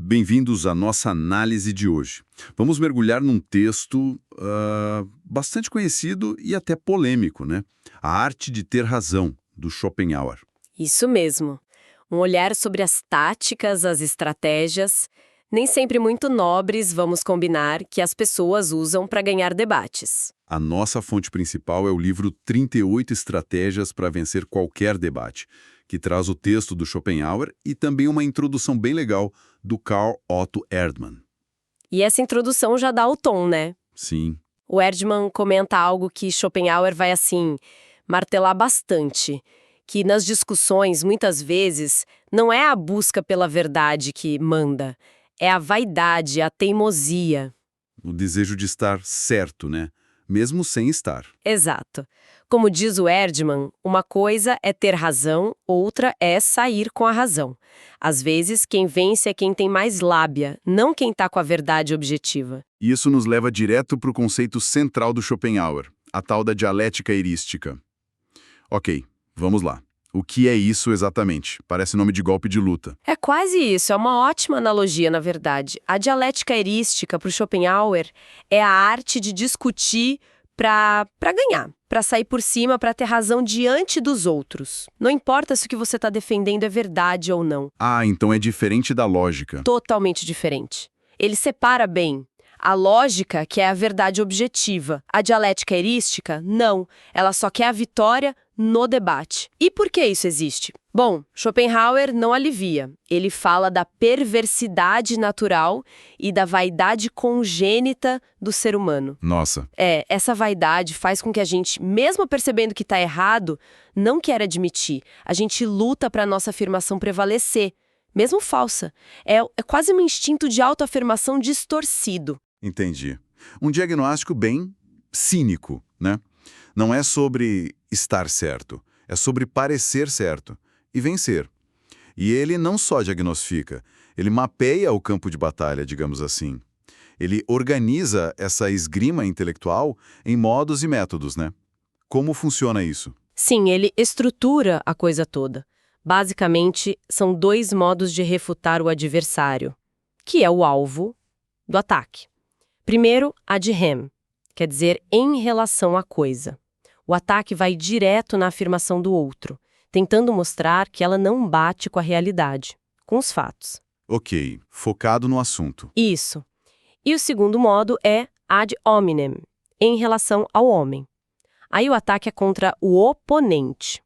Bem-vindos à nossa análise de hoje. Vamos mergulhar num texto bastante conhecido e até polêmico, né? A Arte de Ter Razão, do Schopenhauer. Isso mesmo. Um olhar sobre as táticas, as estratégias, nem sempre muito nobres, vamos combinar, que as pessoas usam para ganhar debates. A nossa fonte principal é o livro 38 Estratégias para Vencer Qualquer Debate, que traz o texto do Schopenhauer e também uma introdução bem legal do Karl Otto Erdmann. E essa introdução já dá o tom, né? Sim. O Erdmann comenta algo que Schopenhauer vai, martelar bastante, que nas discussões, muitas vezes, não é a busca pela verdade que manda, é a vaidade, a teimosia. O desejo de estar certo, né? Mesmo sem estar. Exato. Como diz o Erdmann, uma coisa é ter razão, outra é sair com a razão. Às vezes, quem vence é quem tem mais lábia, não quem está com a verdade objetiva. Isso nos leva direto para o conceito central do Schopenhauer, a tal da dialética erística. Ok, vamos lá. O que é isso exatamente? Parece nome de golpe de luta. É quase isso, é uma ótima analogia, na verdade. A dialética erística, para o Schopenhauer, é a arte de discutir para ganhar, para sair por cima, para ter razão diante dos outros. Não importa se o que você está defendendo é verdade ou não. Ah, então é diferente da lógica. Totalmente diferente. Ele separa bem. A lógica quer a verdade objetiva. A dialética erística, não. Ela só quer a vitória no debate. E por que isso existe? Bom, Schopenhauer não alivia. Ele fala da perversidade natural e da vaidade congênita do ser humano. Nossa. Essa vaidade faz com que a gente, mesmo percebendo que está errado, não quer admitir. A gente luta para a nossa afirmação prevalecer, mesmo falsa. É quase um instinto de autoafirmação distorcido. Entendi. Um diagnóstico bem cínico, né? Não é sobre estar certo, é sobre parecer certo e vencer. E ele não só diagnostica, ele mapeia o campo de batalha, digamos assim. Ele organiza essa esgrima intelectual em modos e métodos, né? Como funciona isso? Sim, ele estrutura a coisa toda. Basicamente, são dois modos de refutar o adversário, que é o alvo do ataque. Primeiro, ad rem, quer dizer em relação à coisa. O ataque vai direto na afirmação do outro, tentando mostrar que ela não bate com a realidade, com os fatos. Ok, focado no assunto. Isso. E o segundo modo é ad hominem, em relação ao homem. Aí o ataque é contra o oponente.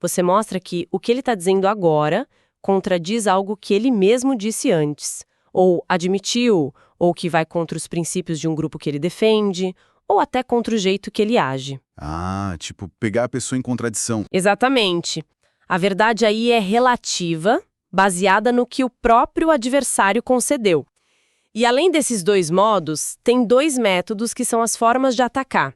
Você mostra que o que ele está dizendo agora contradiz algo que ele mesmo disse antes, ou admitiu, ou que vai contra os princípios de um grupo que ele defende, ou até contra o jeito que ele age. Ah, tipo, pegar a pessoa em contradição. Exatamente. A verdade aí é relativa, baseada no que o próprio adversário concedeu. E além desses dois modos, tem dois métodos que são as formas de atacar.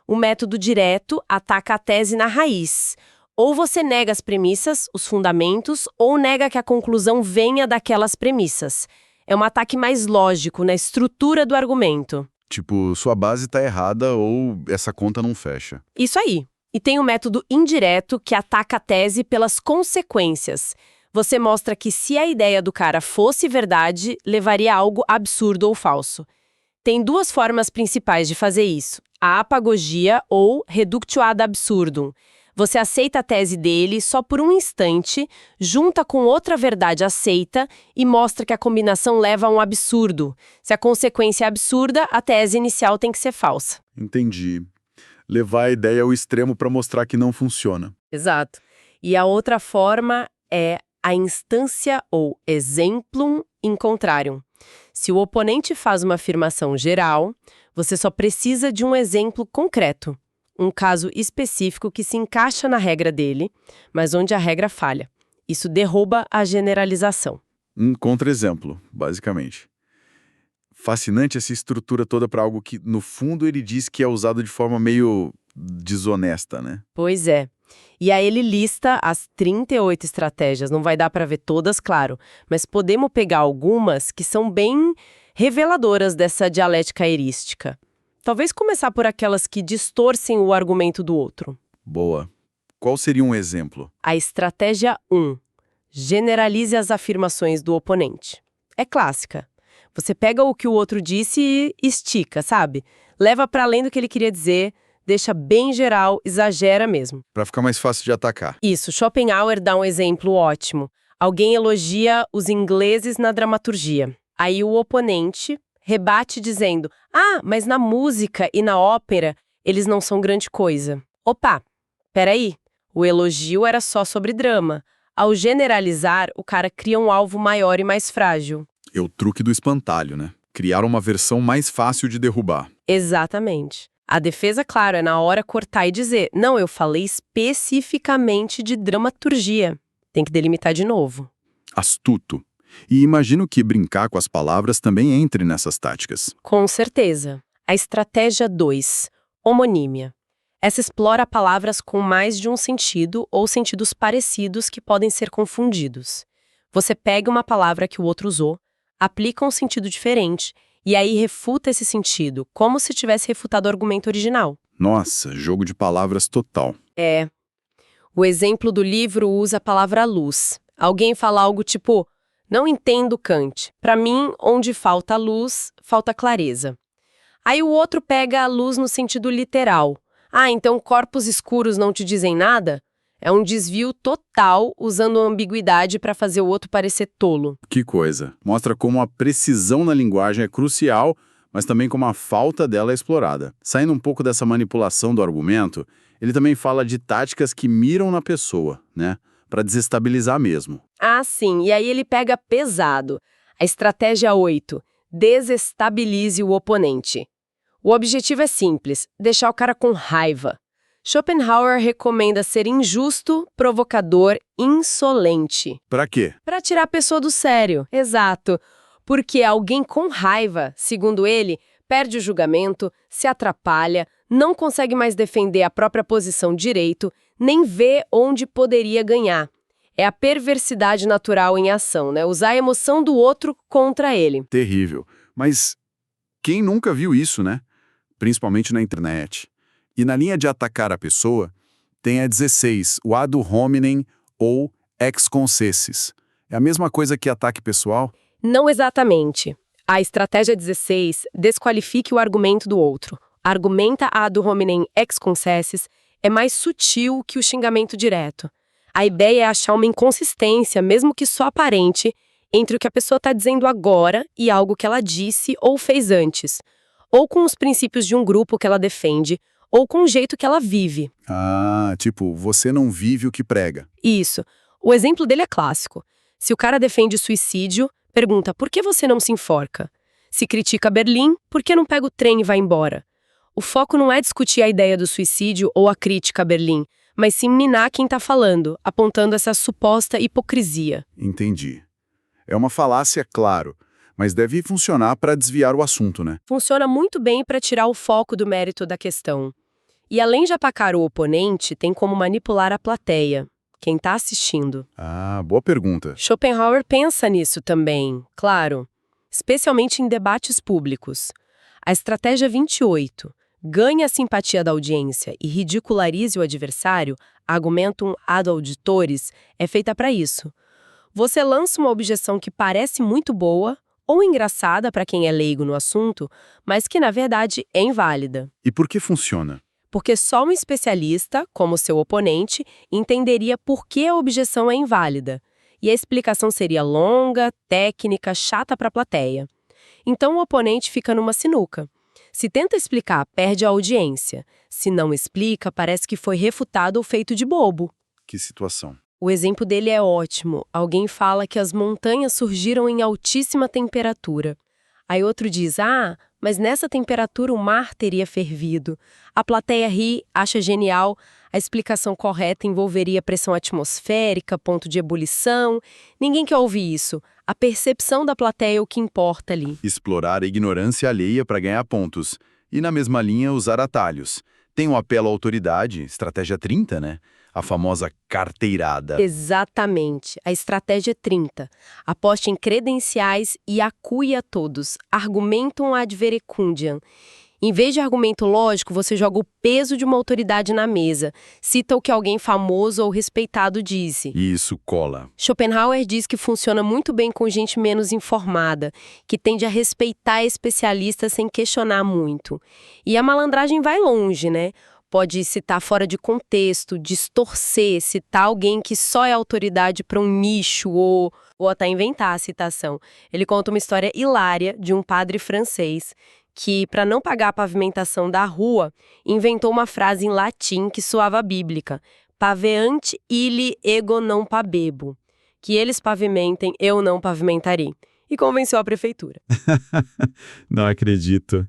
O método direto ataca a tese na raiz. Ou você nega as premissas, os fundamentos, ou nega que a conclusão venha daquelas premissas. É um ataque mais lógico, na estrutura do argumento. Tipo, sua base tá errada ou essa conta não fecha. Isso aí. E tem o método indireto, que ataca a tese pelas consequências. Você mostra que se a ideia do cara fosse verdade, levaria a algo absurdo ou falso. Tem duas formas principais de fazer isso. A apagogia ou reductio ad absurdum. Você aceita a tese dele só por um instante, junta com outra verdade aceita e mostra que a combinação leva a um absurdo. Se a consequência é absurda, a tese inicial tem que ser falsa. Entendi. Levar a ideia ao extremo para mostrar que não funciona. Exato. E a outra forma é a instância ou exemplum in contrarium. Se o oponente faz uma afirmação geral, você só precisa de um exemplo concreto. Um caso específico que se encaixa na regra dele, mas onde a regra falha. Isso derruba a generalização. Um contra-exemplo, basicamente. Fascinante essa estrutura toda para algo que, no fundo, ele diz que é usado de forma meio desonesta, né? Pois é. E aí ele lista as 38 estratégias. Não vai dar para ver todas, claro, mas podemos pegar algumas que são bem reveladoras dessa dialética erística. Talvez começar por aquelas que distorcem o argumento do outro. Boa. Qual seria um exemplo? A estratégia 1. Generalize as afirmações do oponente. É clássica. Você pega o que o outro disse e estica, sabe? Leva para além do que ele queria dizer, deixa bem geral, exagera mesmo. Para ficar mais fácil de atacar. Isso, Schopenhauer dá um exemplo ótimo. Alguém elogia os ingleses na dramaturgia. Aí o oponente rebate dizendo: ah, mas na música e na ópera eles não são grande coisa. Opa, peraí, o elogio era só sobre drama. Ao generalizar, o cara cria um alvo maior e mais frágil. É o truque do espantalho, né? Criar uma versão mais fácil de derrubar. Exatamente. A defesa, claro, é na hora cortar e dizer: não, eu falei especificamente de dramaturgia. Tem que delimitar de novo. Astuto. E imagino que brincar com as palavras também entre nessas táticas. Com certeza. A estratégia 2, homonímia. Essa explora palavras com mais de um sentido ou sentidos parecidos que podem ser confundidos. Você pega uma palavra que o outro usou, aplica um sentido diferente e aí refuta esse sentido, como se tivesse refutado o argumento original. Nossa, jogo de palavras total. É. O exemplo do livro usa a palavra luz. Alguém fala algo tipo: não entendo Kant. Para mim, onde falta luz, falta clareza. Aí o outro pega a luz no sentido literal. Ah, então corpos escuros não te dizem nada? É um desvio total usando a ambiguidade para fazer o outro parecer tolo. Que coisa. Mostra como a precisão na linguagem é crucial, mas também como a falta dela é explorada. Saindo um pouco dessa manipulação do argumento, ele também fala de táticas que miram na pessoa, né? Para desestabilizar mesmo. Ah, sim. E aí ele pega pesado. A estratégia 8. Desestabilize o oponente. O objetivo é simples, deixar o cara com raiva. Schopenhauer recomenda ser injusto, provocador, insolente. Pra quê? Para tirar a pessoa do sério. Exato. Porque alguém com raiva, segundo ele, perde o julgamento, se atrapalha, não consegue mais defender a própria posição direito, nem vê onde poderia ganhar. É a perversidade natural em ação, né? Usar a emoção do outro contra ele. Terrível. Mas quem nunca viu isso, né? Principalmente na internet. E na linha de atacar a pessoa, tem a 16, o ad hominem ou ex concessis. É a mesma coisa que ataque pessoal? Não exatamente. A estratégia 16 desqualifique o argumento do outro. Argumenta ad hominem ex concessis é mais sutil que o xingamento direto. A ideia é achar uma inconsistência, mesmo que só aparente, entre o que a pessoa está dizendo agora e algo que ela disse ou fez antes, ou com os princípios de um grupo que ela defende, ou com o jeito que ela vive. Ah, tipo, você não vive o que prega. Isso. O exemplo dele é clássico. Se o cara defende suicídio, pergunta: por que você não se enforca? Se critica Berlim, por que não pega o trem e vai embora? O foco não é discutir a ideia do suicídio ou a crítica a Berlim, mas sim minar quem está falando, apontando essa suposta hipocrisia. Entendi. É uma falácia, claro, mas deve funcionar para desviar o assunto, né? Funciona muito bem para tirar o foco do mérito da questão. E além de atacar o oponente, tem como manipular a plateia, quem está assistindo. Ah, boa pergunta. Schopenhauer pensa nisso também, claro, especialmente em debates públicos. A estratégia 28, ganhe a simpatia da audiência e ridicularize o adversário, argumentum ad auditores, é feita para isso. Você lança uma objeção que parece muito boa ou engraçada para quem é leigo no assunto, mas que na verdade é inválida. E por que funciona? Porque só um especialista, como seu oponente, entenderia por que a objeção é inválida. E a explicação seria longa, técnica, chata para a plateia. Então o oponente fica numa sinuca. Se tenta explicar, perde a audiência. Se não explica, parece que foi refutado ou feito de bobo. Que situação. O exemplo dele é ótimo. Alguém fala que as montanhas surgiram em altíssima temperatura. Aí outro diz: ah, mas nessa temperatura o mar teria fervido. A plateia ri, acha genial. A explicação correta envolveria pressão atmosférica, ponto de ebulição. Ninguém quer ouvir isso. A percepção da plateia é o que importa ali. Explorar a ignorância alheia para ganhar pontos. E na mesma linha, usar atalhos. Tem o apelo à autoridade, estratégia 30, né? A famosa carteirada. Exatamente. A estratégia 30. Aposte em credenciais e acue a todos. Argumentum ad verecundiam. Em vez de argumento lógico, você joga o peso de uma autoridade na mesa, cita o que alguém famoso ou respeitado disse. E isso cola. Schopenhauer diz que funciona muito bem com gente menos informada, que tende a respeitar especialistas sem questionar muito. E a malandragem vai longe, né? Pode citar fora de contexto, distorcer, citar alguém que só é autoridade para um nicho ou até inventar a citação. Ele conta uma história hilária de um padre francês que, para não pagar a pavimentação da rua, inventou uma frase em latim que soava bíblica: paveant ille ego non pabebo. Que eles pavimentem, eu não pavimentarei. E convenceu a prefeitura. Não acredito.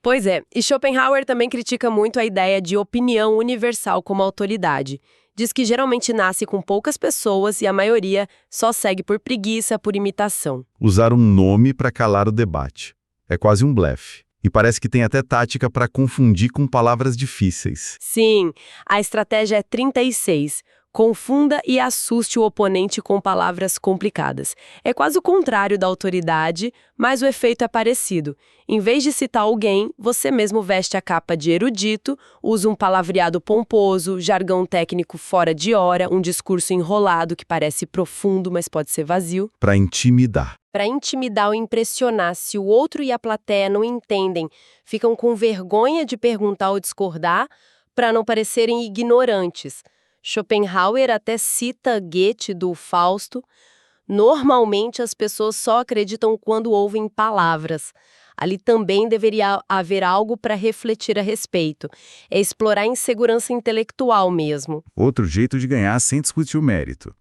Pois é, e Schopenhauer também critica muito a ideia de opinião universal como autoridade. Diz que geralmente nasce com poucas pessoas e a maioria só segue por preguiça, por imitação. Usar um nome para calar o debate. É quase um blefe. E parece que tem até tática para confundir com palavras difíceis. Sim, a estratégia é 36. Confunda e assuste o oponente com palavras complicadas. É quase o contrário da autoridade, mas o efeito é parecido. Em vez de citar alguém, você mesmo veste a capa de erudito, usa um palavreado pomposo, jargão técnico fora de hora, um discurso enrolado que parece profundo, mas pode ser vazio. Para intimidar. Para intimidar ou impressionar, se o outro e a plateia não entendem, ficam com vergonha de perguntar ou discordar, para não parecerem ignorantes. Schopenhauer até cita Goethe do Fausto. Normalmente as pessoas só acreditam quando ouvem palavras. Ali também deveria haver algo para refletir a respeito. É explorar a insegurança intelectual mesmo. Outro jeito de ganhar sem discutir o mérito.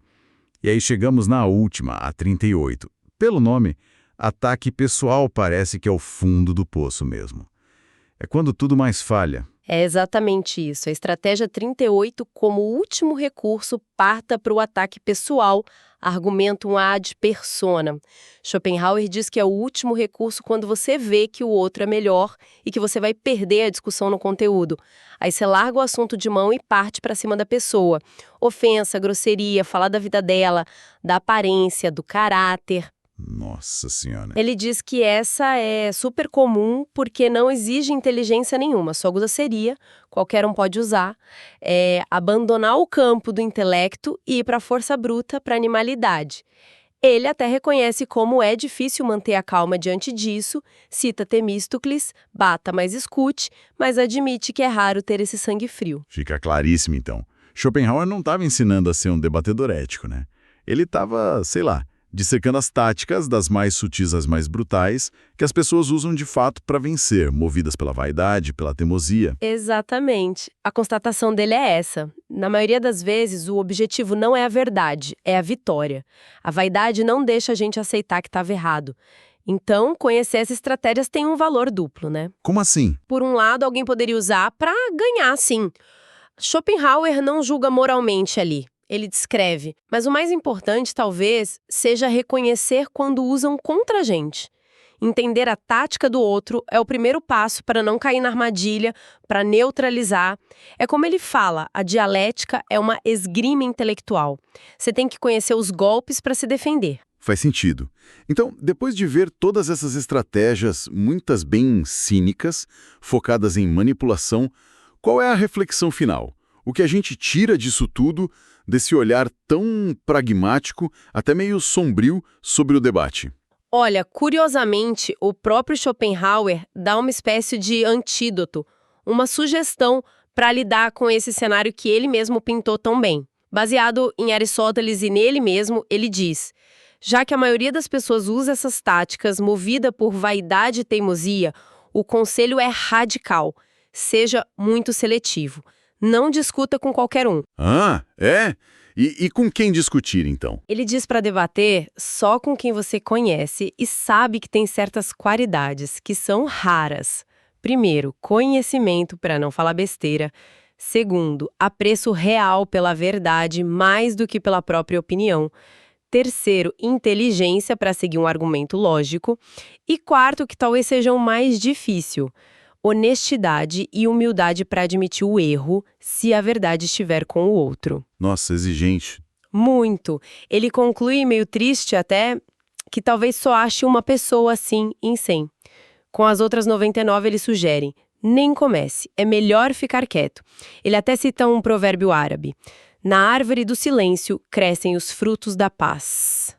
E aí chegamos na última, a 38. Pelo nome, ataque pessoal parece que é o fundo do poço mesmo. É quando tudo mais falha. É exatamente isso. A estratégia 38, como último recurso, parta para o ataque pessoal, argumentum ad persona. Schopenhauer diz que é o último recurso quando você vê que o outro é melhor e que você vai perder a discussão no conteúdo. Aí você larga o assunto de mão e parte para cima da pessoa. Ofensa, grosseria, falar da vida dela, da aparência, do caráter. Nossa Senhora. Ele diz que essa é super comum porque não exige inteligência nenhuma, só grosseria, qualquer um pode usar. É abandonar o campo do intelecto e ir para a força bruta, para a animalidade. Ele até reconhece como é difícil manter a calma diante disso, cita Temístocles, bata, mas escute, mas admite que é raro ter esse sangue frio. Fica claríssimo, então. Schopenhauer não estava ensinando a ser um debatedor ético, né? Ele estava, sei lá, dissecando as táticas, das mais sutis às mais brutais, que as pessoas usam de fato para vencer, movidas pela vaidade, pela teimosia. Exatamente. A constatação dele é essa. Na maioria das vezes, o objetivo não é a verdade, é a vitória. A vaidade não deixa a gente aceitar que estava errado. Então, conhecer essas estratégias tem um valor duplo, né? Como assim? Por um lado, alguém poderia usar para ganhar, sim. Schopenhauer não julga moralmente ali. Ele descreve, mas o mais importante, talvez, seja reconhecer quando usam contra a gente. Entender a tática do outro é o primeiro passo para não cair na armadilha, para neutralizar. É como ele fala, a dialética é uma esgrima intelectual. Você tem que conhecer os golpes para se defender. Faz sentido. Então, depois de ver todas essas estratégias, muitas bem cínicas, focadas em manipulação, qual é a reflexão final? O que a gente tira disso tudo, desse olhar tão pragmático, até meio sombrio, sobre o debate? Olha, curiosamente, o próprio Schopenhauer dá uma espécie de antídoto, uma sugestão para lidar com esse cenário que ele mesmo pintou tão bem. Baseado em Aristóteles e nele mesmo, ele diz: já que a maioria das pessoas usa essas táticas movida por vaidade e teimosia, o conselho é radical. Seja muito seletivo. Não discuta com qualquer um. Ah, é? E com quem discutir, então? Ele diz para debater só com quem você conhece e sabe que tem certas qualidades que são raras. Primeiro, conhecimento para não falar besteira. Segundo, apreço real pela verdade mais do que pela própria opinião. Terceiro, inteligência para seguir um argumento lógico. E quarto, que talvez seja o mais difícil, honestidade e humildade para admitir o erro se a verdade estiver com o outro. Nossa, exigente. Muito. Ele conclui, meio triste até, que talvez só ache uma pessoa assim em 100. Com as outras 99, ele sugere: nem comece, é melhor ficar quieto. Ele até cita um provérbio árabe: na árvore do silêncio crescem os frutos da paz.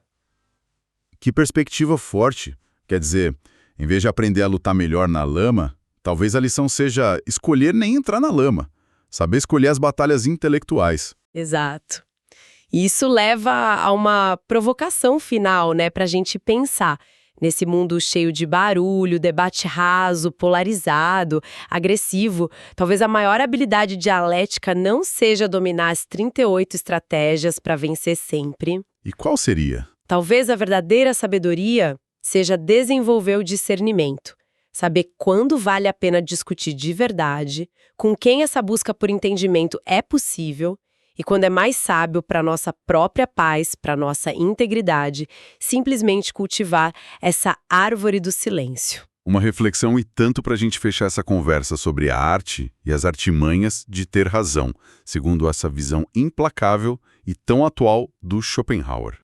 Que perspectiva forte. Quer dizer, em vez de aprender a lutar melhor na lama, talvez a lição seja escolher nem entrar na lama, saber escolher as batalhas intelectuais. Exato. Isso leva a uma provocação final, né, para a gente pensar. Nesse mundo cheio de barulho, debate raso, polarizado, agressivo, talvez a maior habilidade dialética não seja dominar as 38 estratégias para vencer sempre. E qual seria? Talvez a verdadeira sabedoria seja desenvolver o discernimento. Saber quando vale a pena discutir de verdade, com quem essa busca por entendimento é possível, e quando é mais sábio para nossa própria paz, para nossa integridade, simplesmente cultivar essa árvore do silêncio. Uma reflexão e tanto para a gente fechar essa conversa sobre a arte e as artimanhas de ter razão, segundo essa visão implacável e tão atual do Schopenhauer.